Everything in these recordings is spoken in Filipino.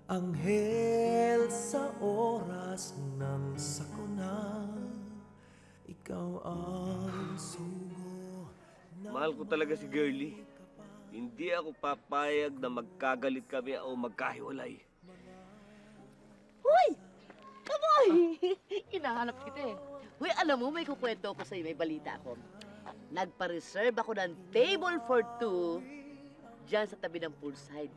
Anghel sa oras ng sakuna, ikaw ang sugo. Mahal ko talaga si Girlie. Hindi ako papayag na magkagalit kami o magkahiwalay. Hoy! Kaboy! Hinahanap kita eh. Hoy, alam mo, may kukwento ko sa'yo, may balita ako. Nagpa-reserve ako ng table for two dyan sa tabi ng poolside.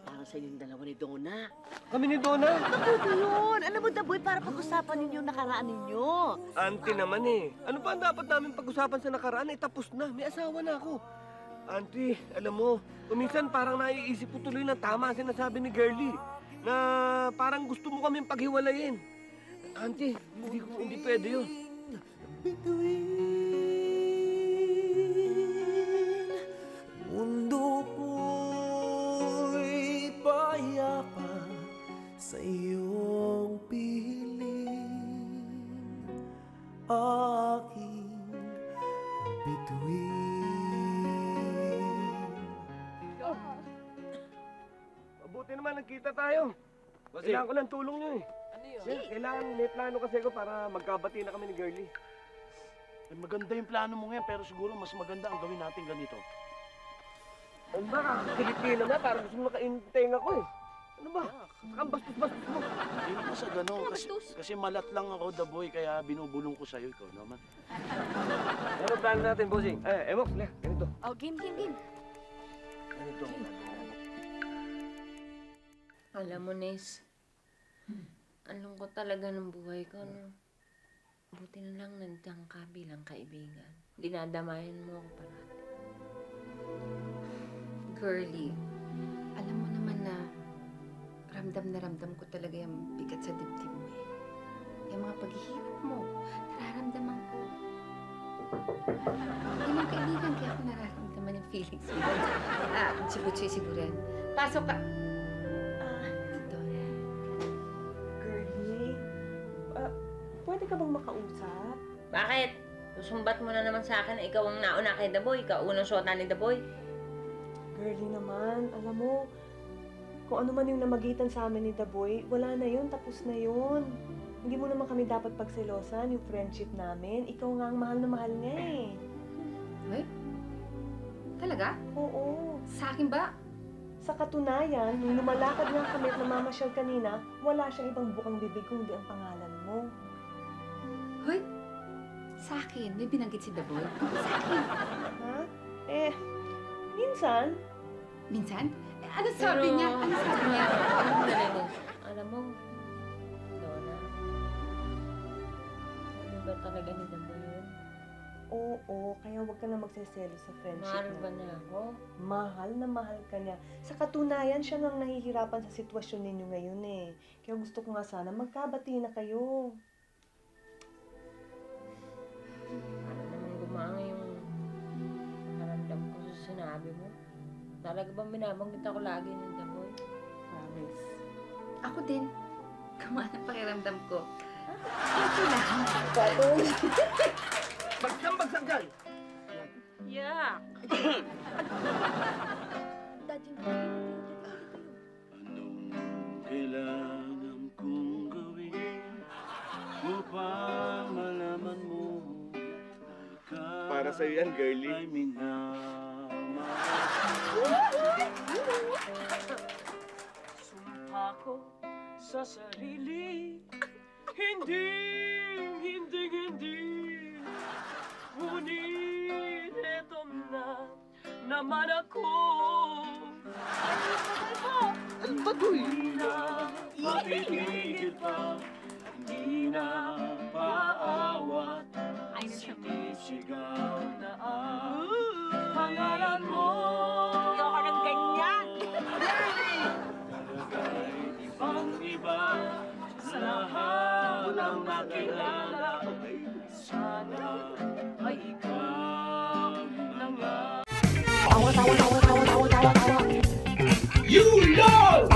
Para sa inyong dalawa ni Donna. Kami ni Donna? Mabuti yun! Alam mo, Daboy, para pag-usapan ninyo yung nakaraan ninyo. Auntie naman eh. Ano pa ang dapat namin pag-usapan sa nakaraan? Eh, tapos na. May asawa na ako. Auntie, alam mo, kuminsan parang naiisip ko tuloy na tama ang sinasabi ni Girlie. Na parang gusto mo kaming paghiwalayin. Auntie, hindi pwede yun. Mundo ko'y payapa sa iyong piling, aking bituin. Mabuti naman nagkita tayo. Kailangan ko ng tulong nyo eh. Ano yun? Kailangan may plano kasi ako para magkabati na kami ni Girlie. Eh, maganda yung plano mo ngayon, pero siguro mas maganda ang gawin natin ganito. Ano ba? Pilipino na, parang gusto mo makainteng ako eh. Ano ba? Ang bastos-bastos mo. Hindi naman sa gano'n, kasi malat lang ako, Daboy, kaya binubulong ko sa'yo, ikaw naman. Ano plano natin, bossing? Emok, ganito. Oh, game. Ganito. Alam mo, Nes, ang lungkot talaga ng buhay ko, no? Buti na lang nandiyan ka bilang kaibigan. Dinadamayan mo ako parati. Girlie, alam mo naman na ramdam ko talaga yung bigat sa dibdib mo eh. Yung mga paghihirap mo, nararamdaman ko. Bilang kaibigan, kaya ako nararamdaman yung feelings mo. Si Butchoy siguro yan. Pasok ka! Ito. Girlie, pwede ka bang makausap? Bakit? Susumbat mo na naman sa akin na ikaw ang nauna kay Daboy. Ikaw unang suot ni Daboy. Girlie naman, alam mo, kung ano man yung namagitan sa amin ni Daboy, wala na yun, tapos na yun. Hindi mo naman kami dapat pagselosan, yung friendship namin. Ikaw nga ang mahal na mahal niya eh. Ay? Talaga? Oo. Sa akin ba? Sa katunayan, nung lumalakad nga kami at namamasyal kanina, wala siyang ibang bukang bibig kundi ang pangalan mo. Hoy! Sa akin? May binanggit si Daboy? Sa akin? Ha? Minsan. Minsan? Ano sabi niya? Ano sabi niya? Alam mo, Donna, ano ba talaga ni Daboy yun? Oo, kaya huwag ka na magseselo sa friendship Mahal ba namin. niya ako? Mahal na mahal ka niya. Sa katunayan, siya nang nahihirapan sa sitwasyon ninyo ngayon eh. Kaya gusto ko nga sana magkabati na kayo. Ano naman gumanga yung nakaramdam ko sa sinabi mo? Talaga bang binabanggit ako lagi ng Daboy? Promise. Ako din. Kamana pakiramdam ko. Bagsak dyan! Yeah! Anong kailangan kong gawin upang malaman mo Para sa'yo yan, Girlie. ay minamahal? Sumpa ko sa sarili, hindi. Ngunit eto na naman ako. Ano ba to eh? Hindi na mapipigil pa, hindi na paawat, sinisigaw na ang pangalan mo. Ayoko ng ganyan! Talaga'y ibang iba sa lahat ng nakilala. Sana ay ikaw na nga. You love!